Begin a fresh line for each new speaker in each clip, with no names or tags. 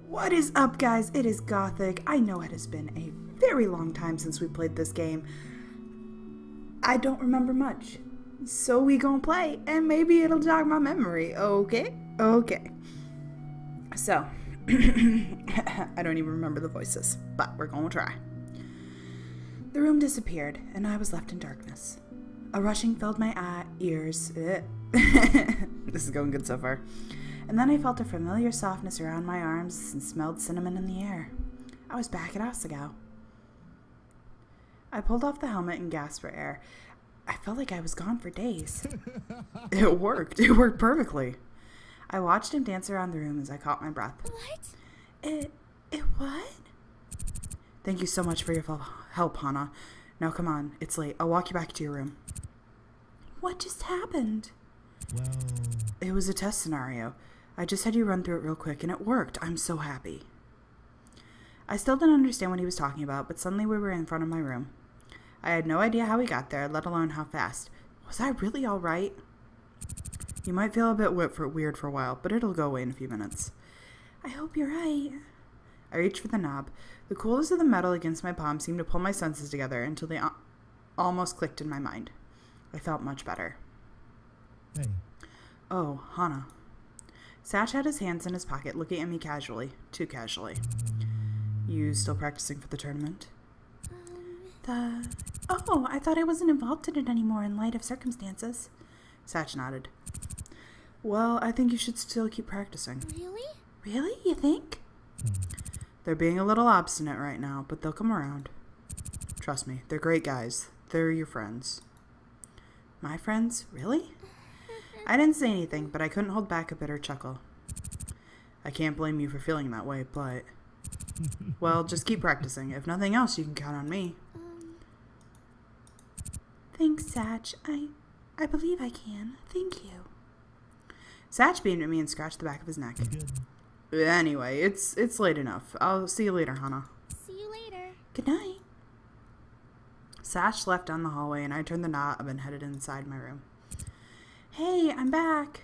What is up, guys? It is Gothic. I know it has been a very long time since we played this game. I don't remember much. So we gonna play, and maybe it'll jog my memory. Okay? Okay. So, I don't even remember the voices, but we're gonna try. The room disappeared, and I was left in darkness. A rushing filled my ears. This is going good so far. And then I felt a familiar softness around my arms and smelled cinnamon in the air. I was back at Asagao. I pulled off the helmet and gasped for air. I felt like I was gone for days. It worked. It worked perfectly. I watched him dance around the room as I caught my breath.
What?
It what? Thank you so much for your help, Hana. Now come on, it's late. I'll walk you back to your room. What just happened?
Well,
It was a test scenario. I just had you run through it real quick, and it worked. I'm so happy. I still didn't understand what he was talking about, but suddenly we were in front of my room. I had no idea how we got there, let alone how fast. Was I really all right? You might feel a bit weird for a while, but it'll go away in a few minutes. I hope you're right. I reached for the knob. The coolness of the metal against my palm seemed to pull my senses together until they almost clicked in my mind. I felt much better.
hey,
Oh, Hana. Satch had his hands in his pocket, looking at me casually. Too casually. You still practicing for the tournament? Oh, I thought I wasn't involved in it anymore in light of circumstances. Satch nodded. Well, I think you should still keep practicing.
Really?
Really? You think? They're being a little obstinate right now, but they'll come around. Trust me, they're great guys. They're your friends. My friends? Really? I didn't say anything, but I couldn't hold back a bitter chuckle. I can't blame you for feeling that way, but... Well, just keep practicing. If nothing else, you can count on me. Thanks, Satch. I believe I can. Thank you. Satch beamed at me and scratched the back of his neck.
you good?
Anyway, it's late enough. I'll see you later, Hana.
See you later.
Good night. Satch left down the hallway, and I turned the knob and headed inside my room. Hey, I'm back.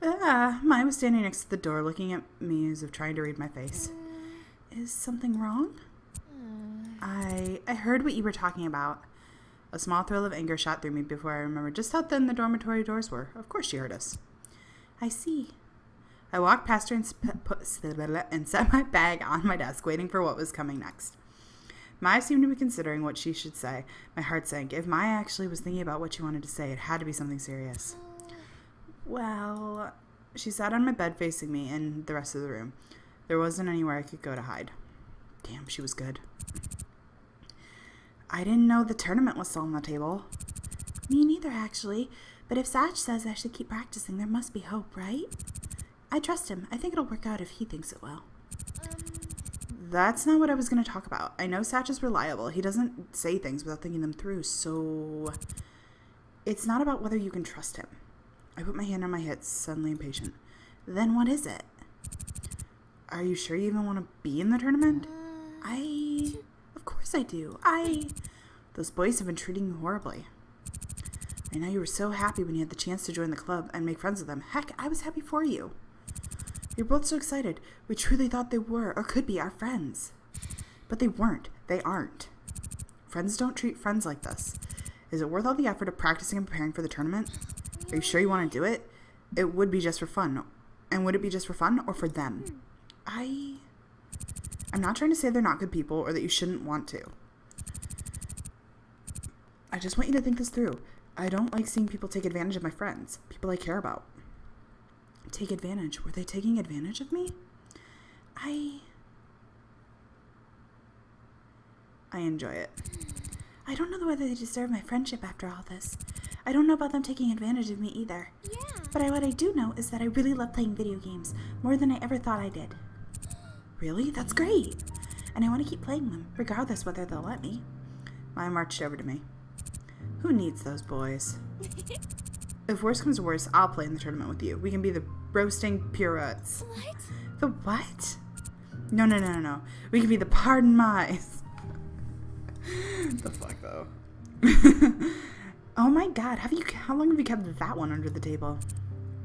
Maya was standing next to the door, looking at me as if trying to read my face. Is something wrong? I heard what you were talking about. A small thrill of anger shot through me before I remembered just how thin the dormitory doors were. Of course she heard us. I see. I walked past her and set my bag on my desk, waiting for what was coming next. Maya seemed to be considering what she should say. My heart sank. If Maya actually was thinking about what she wanted to say, it had to be something serious. Well, she sat on my bed facing me and the rest of the room. There wasn't anywhere I could go to hide. Damn, she was good. I didn't know the tournament was still on the table. Me neither, actually. But if Satch says I should keep practicing, there must be hope, right? I trust him. I think it'll work out if he thinks it will. That's not what I was going to talk about. I know Satch is reliable. He doesn't say things without thinking them through, so... It's not about whether you can trust him. I put my hand on my hips, suddenly impatient. Then what is it? Are you sure you even want to be in the tournament? Of course I do. Those boys have been treating you horribly. I know you were so happy when you had the chance to join the club and make friends with them. Heck, I was happy for you. You're both so excited. We truly thought they were, or could be, our friends. But they weren't. They aren't. Friends don't treat friends like this. Is it worth all the effort of practicing and preparing for the tournament? Are you sure you want to do it? It would be just for fun. And would it be just for fun or for them? I'm not trying to say they're not good people or that you shouldn't want to. I just want you to think this through. I don't like seeing people take advantage of my friends, people I care about. Take advantage? Were they taking advantage of me? I enjoy it. I don't know whether they deserve my friendship after all this. I don't know about them taking advantage of me either.
Yeah.
But what I do know is that I really love playing video games, more than I ever thought I did. Really? That's great. And I want to keep playing them, regardless whether they'll let me. Maya marched over to me. Who needs those boys? If worse comes to worse, I'll play in the tournament with you. We can be the roasting purettes.
What?
The what? No. We can be the pardon my's. The fuck, though? Oh my god, how long have you kept that one under the table?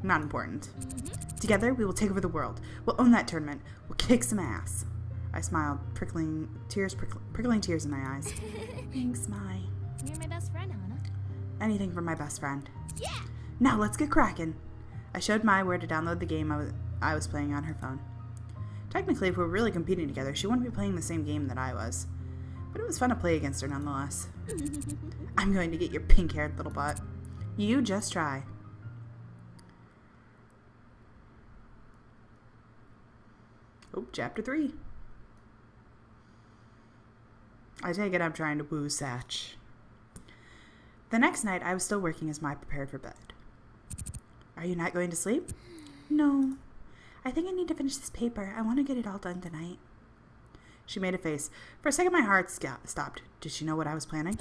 Not important. Together, we will take over the world. We'll own that tournament. We'll kick some ass. I smiled, prickling tears in my eyes. Thanks, Mai.
You're my best friend, Hannah.
Anything for my best friend.
Yeah!
Now, let's get cracking. I showed Mai where to download the game I was playing on her phone. Technically, if we were really competing together, she wouldn't be playing the same game that I was. But it was fun to play against her nonetheless. I'm going to get your pink-haired little butt. You just try. Oh, chapter 3. I take it I'm trying to woo Satch. The next night, I was still working as Mai prepared for bed. Are you not going to sleep? No. I think I need to finish this paper. I want to get it all done tonight. She made a face. For a second, my heart stopped. Did she know what I was planning?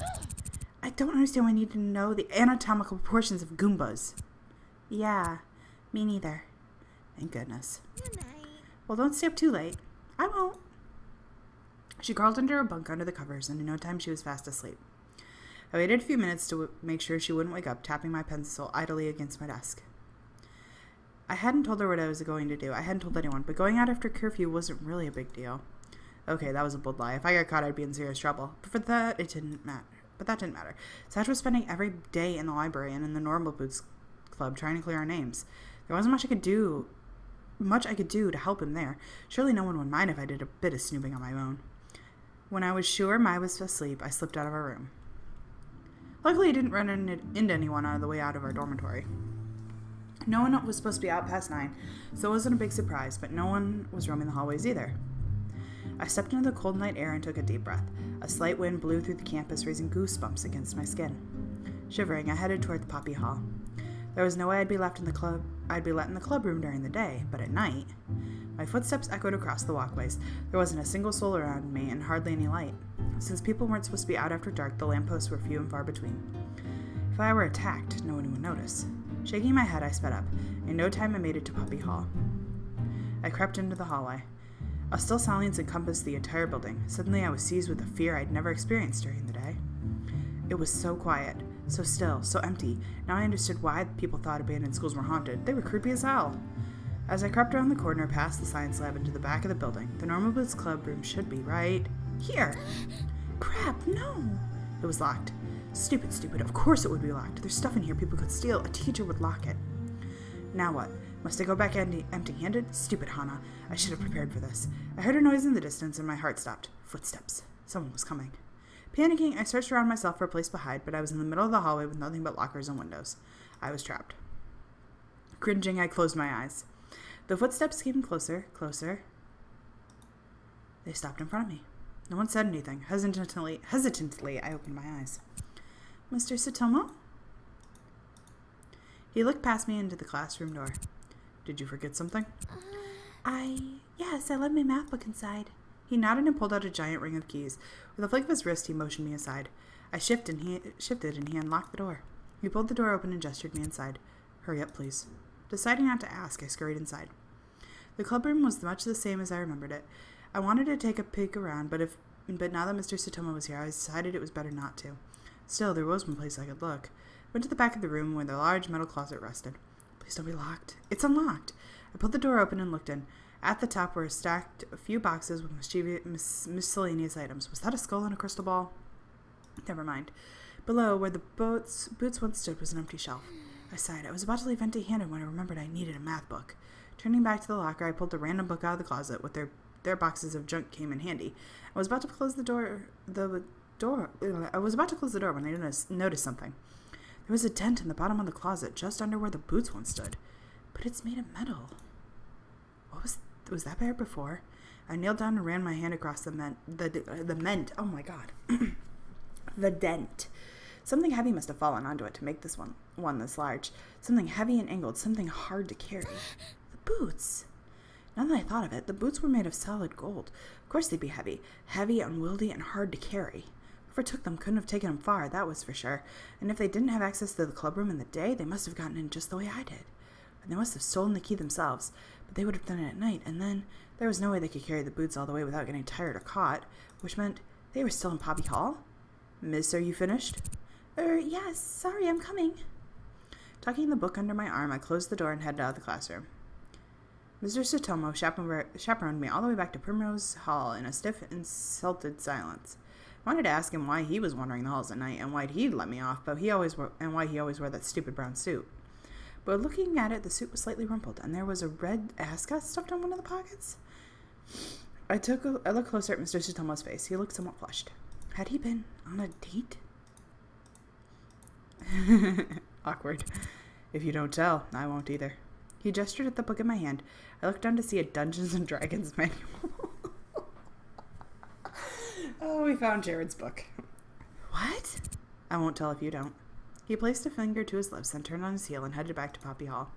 I don't understand why I need to know the anatomical proportions of Goombas. Yeah, me neither. Thank goodness.
Good night.
Well, don't stay up too late. I won't. She crawled under a bunk under the covers, and in no time she was fast asleep. I waited a few minutes to make sure she wouldn't wake up, tapping my pencil idly against my desk. I hadn't told her what I was going to do. I hadn't told anyone, but going out after curfew wasn't really a big deal. Okay, that was a bold lie. If I got caught, I'd be in serious trouble. But that didn't matter. Satch was spending every day in the library and in the Normal Boots Club trying to clear our names. There wasn't much I could do to help him there. Surely no one would mind if I did a bit of snooping on my own. When I was sure Mai was asleep, I slipped out of our room. Luckily, I didn't run into anyone on the way out of our dormitory. No one was supposed to be out past 9, so it wasn't a big surprise, but no one was roaming the hallways either. I stepped into the cold night air and took a deep breath. A slight wind blew through the campus, raising goosebumps against my skin. Shivering, I headed toward the Poppy Hall. There was no way I'd be let in the club room during the day, but at night, my footsteps echoed across the walkways. There wasn't a single soul around me and hardly any light. Since people weren't supposed to be out after dark, the lampposts were few and far between. If I were attacked, no one would notice. Shaking my head, I sped up. In no time, I made it to Poppy Hall. I crept into the hallway. A still silence encompassed the entire building. Suddenly, I was seized with a fear I'd never experienced during the day. It was so quiet, so still, so empty. Now I understood why people thought abandoned schools were haunted. They were creepy as hell. As I crept around the corner past the science lab into the back of the building, the Normal Boots Club room should be right here. Crap, no! It was locked. Stupid. Of course it would be locked. There's stuff in here people could steal. A teacher would lock it. Now what? Must I go back empty-handed? Stupid Hana. I should have prepared for this. I heard a noise in the distance and my heart stopped. Footsteps. Someone was coming. Panicking, I searched around myself for a place to hide, but I was in the middle of the hallway with nothing but lockers and windows. I was trapped. Cringing, I closed my eyes. The footsteps came closer. They stopped in front of me. No one said anything. Hesitantly, I opened my eyes. Mr. Satomo? He looked past me into the classroom door. Did you forget something? Yes, I left my math book inside. He nodded and pulled out a giant ring of keys. With a flick of his wrist, he motioned me aside. I shifted and he unlocked the door. He pulled the door open and gestured me inside. Hurry up, please. Deciding not to ask, I scurried inside. The clubroom was much the same as I remembered it. I wanted to take a peek around, but now that Mr. Satomo was here, I decided it was better not to. Still, there was one place I could look. Went to the back of the room where the large metal closet rested. Please don't be locked. It's unlocked. I pulled the door open and looked in. At the top were stacked a few boxes with miscellaneous items. Was that a skull and a crystal ball? Never mind. Below, where the boots once stood, was an empty shelf. I sighed. I was about to leave empty-handed when I remembered I needed a math book. Turning back to the locker, I pulled a random book out of the closet with their boxes of junk came in handy. I was about to close the door when I noticed something. There was a dent in the bottom of the closet, just under where the boots once stood. But it's made of metal. Was that there before? I kneeled down and ran my hand across the dent. Something heavy must have fallen onto it to make this one this large. Something heavy and angled, something hard to carry. The boots. Now that I thought of it, the boots were made of solid gold. Of course they'd be heavy, unwieldy, and hard to carry. Whoever took them couldn't have taken them far, that was for sure. And if they didn't have access to the clubroom in the day, they must have gotten in just the way I did. And they must have stolen the key themselves, but they would have done it at night, and then there was no way they could carry the boots all the way without getting tired or caught, which meant they were still in Poppy Hall. Miss, are you finished? Yes, sorry, I'm coming. Tucking the book under my arm, I closed the door and headed out of the classroom. Mr. Satomo chaperoned me all the way back to Primrose Hall in a stiff, insulted silence. I wanted to ask him why he was wandering the halls at night and why he'd let me off, but why he always wore that stupid brown suit. But looking at it, the suit was slightly rumpled, and there was a red ascot stuffed on one of the pockets. I looked closer at Mr. Satomo's face. He looked somewhat flushed. Had he been on a date? Awkward. If you don't tell, I won't either. He gestured at the book in my hand. I looked down to see a Dungeons & Dragons manual. Oh, we found Jared's book. What? I won't tell if you don't. He placed a finger to his lips, then turned on his heel and headed back to Poppy Hall.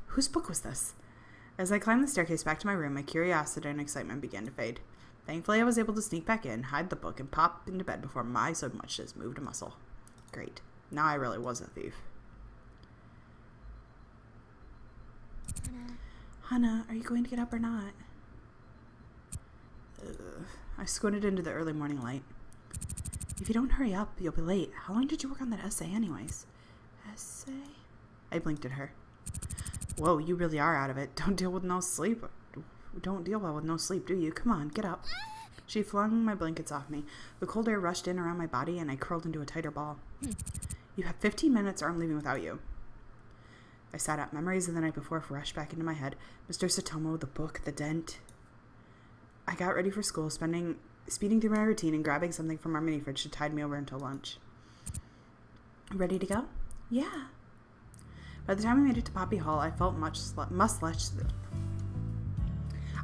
Whose book was this? As I climbed the staircase back to my room, my curiosity and excitement began to fade. Thankfully, I was able to sneak back in, hide the book, and pop into bed before my so much as moved a muscle. Great. Now I really was a thief. Hannah, are you going to get up or not? I squinted into the early morning light. If you don't hurry up, you'll be late. How long did you work on that essay anyways? Essay? I blinked at her. Whoa, you really are out of it. Don't deal well with no sleep, do you? Come on, get up. She flung my blankets off me. The cold air rushed in around my body, and I curled into a tighter ball. You have 15 minutes or I'm leaving without you. I sat up. Memories of the night before rushed back into my head. Mr. Satomo, the book, the dent. I got ready for school, speeding through my routine and grabbing something from our mini fridge to tide me over until lunch. Ready to go? Yeah. By the time we made it to Poppy Hall, I felt much less...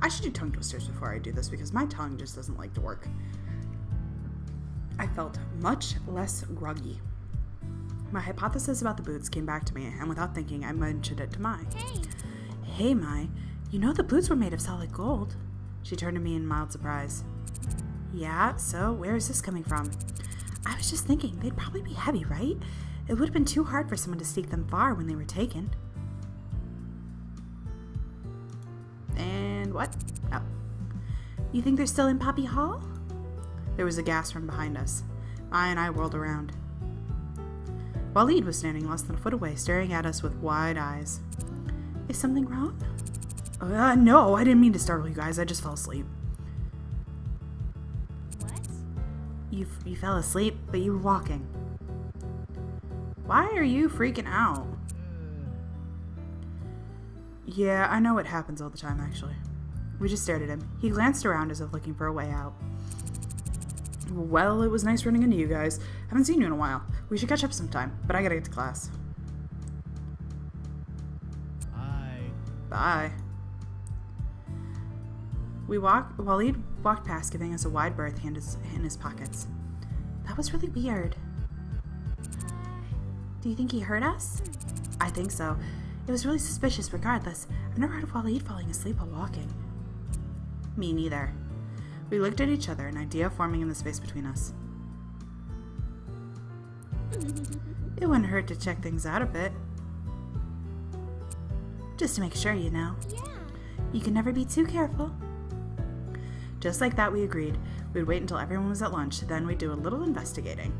I should do tongue twisters before I do this because my tongue just doesn't like to work. I felt much less groggy. My hypothesis about the boots came back to me, and without thinking, I mentioned it to Mai. Hey, Mai, you know the boots were made of solid gold. She turned to me in mild surprise. Yeah, so where is this coming from? I was just thinking, they'd probably be heavy, right? It would have been too hard for someone to sneak them far when they were taken. And what? Oh. You think they're still in Poppy Hall? There was a gasp from behind us. Mai and I whirled around. Waleed was standing less than a foot away, staring at us with wide eyes. Is something wrong? No, I didn't mean to startle you guys. I just fell asleep. What? You fell asleep, but you were walking. Why are you freaking out? Yeah, I know it happens all the time, actually. We just stared at him. He glanced around as if looking for a way out. Well, it was nice running into you guys. Haven't seen you in a while. We should catch up sometime, but I gotta get to class.
Bye.
Bye. Waleed walked past, giving us a wide berth in his pockets. That was really weird. Do you think he heard us? I think so. It was really suspicious regardless. I've never heard of Waleed falling asleep while walking. Me neither. We looked at each other, an idea forming in the space between us. It wouldn't hurt to check things out a bit. Just to make sure, you know. Yeah. You can never be too careful. Just like that, we agreed. We'd wait until everyone was at lunch, then we'd do a little investigating.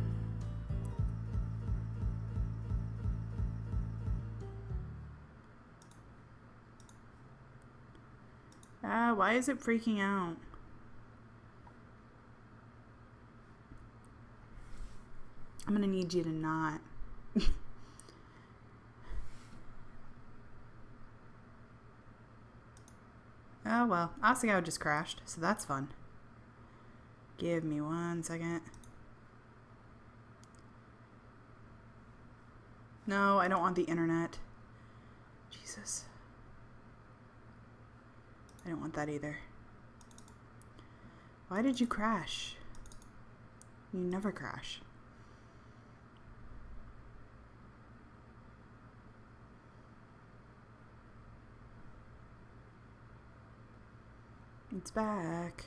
Why is it freaking out? I'm gonna need you to not. Oh well, Asagao just crashed, so that's fun. Give me 1 second. No, I don't want the internet. Jesus. I don't want that either. Why did you crash? You never crash. It's back.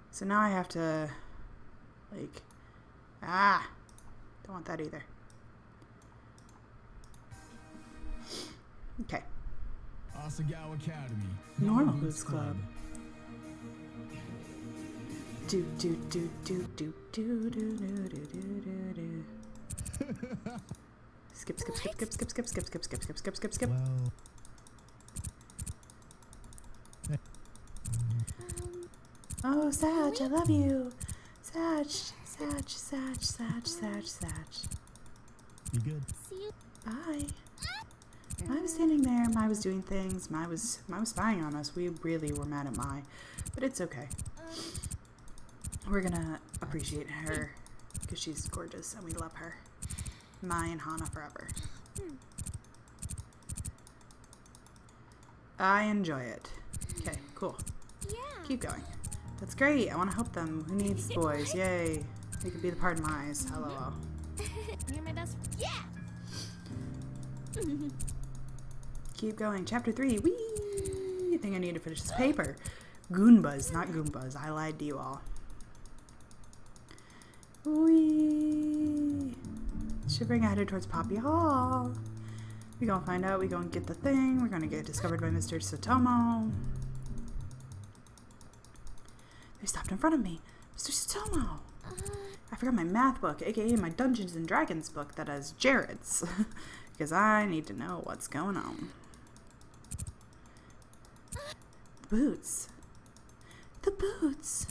So now I have to, like, don't want that either. Okay.
Asagao Academy.
Normal Boots Club. Do do do do do do do do do do do. Skip, skip, skip, skip, skip, skip, skip, skip, skip, skip, skip, skip, skip.
Well.
Oh, Satch, I love you. Satch, Satch, Satch, Satch, Satch, Satch.
You good?
Bye. I was standing there, Mai was doing things, Mai was spying on us. We really were mad at Mai, but it's okay. We're gonna appreciate her because she's gorgeous and we love her. Mai and Hana forever. I enjoy it. Okay, cool. Keep going. That's great. I want to help them. Who needs boys? Yay. They could be the part of my eyes. LOL.
You're my best. Yeah.
Keep going. Chapter 3. Whee! I think I need to finish this paper. Goombas, not Goombas. I lied to you all. Whee! Shivering, I headed towards Poppy Hall. We gonna find out. We gonna get the thing. We're gonna get discovered by Mr. Satomo. They stopped in front of me. Mr. Satomo! I forgot my math book, aka my Dungeons and Dragons book that has Jared's. Because I need to know what's going on. The boots. The boots!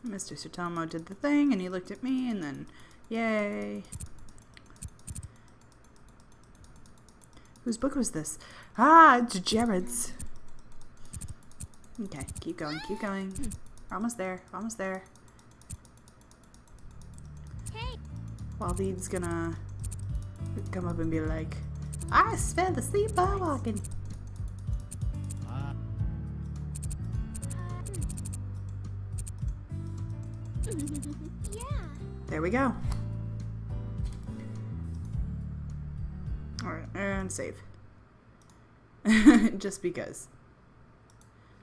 Mr. Satomo did the thing, and he looked at me, and then, yay. Whose book was this? Ah, it's Jared's. Okay, keep going, keep going. We're almost there, almost there.
Hey.
Waleed's gonna come up and be like, I fell asleep while walking.
Yeah.
There we go. Alright, and save. Just because.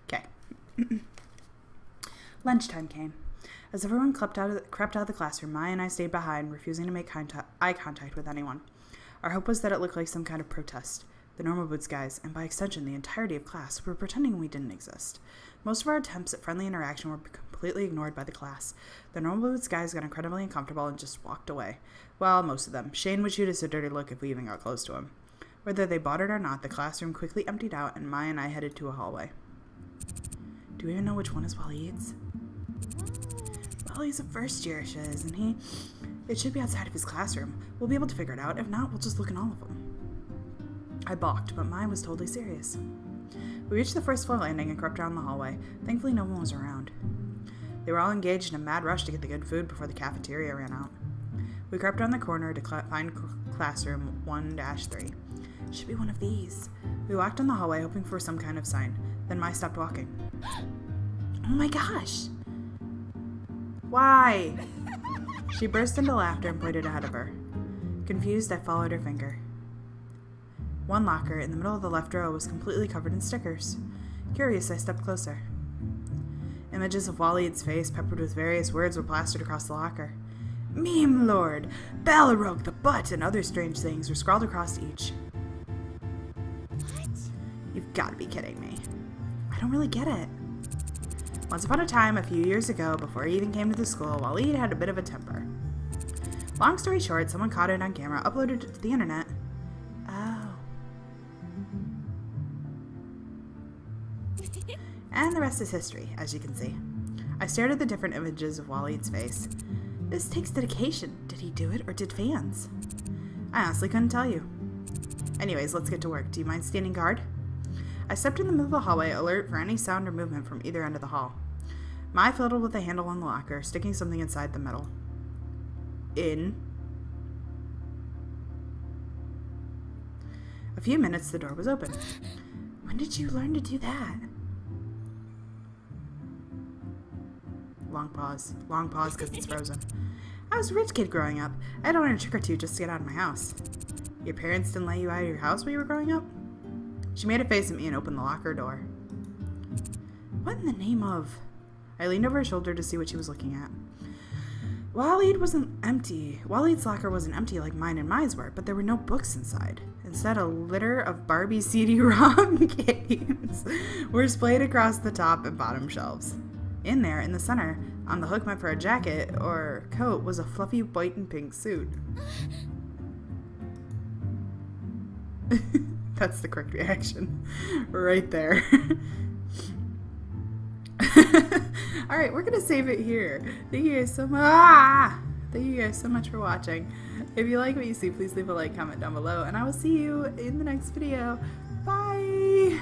Okay. Lunchtime came. As everyone crept out of the classroom, Maya and I stayed behind, refusing to make eye contact with anyone. Our hope was that it looked like some kind of protest. The normal boots guys, and by extension the entirety of class, were pretending we didn't exist. Most of our attempts at friendly interaction were completely ignored by the class. The normal boots guys got incredibly uncomfortable and just walked away. Well, most of them. Shane would shoot us a dirty look if we even got close to him. Whether they bought it or not, the classroom quickly emptied out, and Maya and I headed to a hallway. Do we even know which one is Waleed's? Well, he's a first year, Shiz, and it should be outside of his classroom. We'll be able to figure it out. If not, we'll just look in all of them. I balked, but Maya was totally serious. We reached the first floor landing and crept down the hallway. Thankfully, no one was around. They were all engaged in a mad rush to get the good food before the cafeteria ran out. We crept around the corner to find classroom 1-3. Should be one of these. We walked down the hallway hoping for some kind of sign. Then Mai stopped walking. Oh my gosh! Why? She burst into laughter and pointed ahead of her. Confused, I followed her finger. One locker in the middle of the left row was completely covered in stickers. Curious, I stepped closer. Images of Waleed's face, peppered with various words, were plastered across the locker. Meme Lord, Balrog the Butt, and other strange things were scrawled across each.
What?
You've got to be kidding me. I don't really get it. Once upon a time, a few years ago, before he even came to the school, Waleed had a bit of a temper. Long story short, someone caught it on camera, uploaded it to the internet. Oh. And the rest is history, as you can see. I stared at the different images of Waleed's face. This takes dedication. Did he do it, or did fans? I honestly couldn't tell you. Anyways, let's get to work. Do you mind standing guard? I stepped in the middle of the hallway, alert for any sound or movement from either end of the hall. Mai fiddled with the handle on the locker, sticking something inside the metal. In. A few minutes, the door was open. When did you learn to do that? Long pause. Long pause because it's frozen. I was a rich kid growing up. I had to learn a trick or two just to get out of my house. Your parents didn't let you out of your house while you were growing up? She made a face at me and opened the locker door. What in the name of... I leaned over her shoulder to see what she was looking at. Waleed's locker wasn't empty like mine and Mai's were, but there were no books inside. Instead, a litter of Barbie CD-ROM games were splayed across the top and bottom shelves. In there, in the center, on the hook meant for a jacket or coat, was a fluffy white and pink suit. That's the correct reaction. Right there. Alright, we're gonna save it here. Thank you guys so much. Thank you guys so much for watching. If you like what you see, please leave a like, comment down below, and I will see you in the next video. Bye!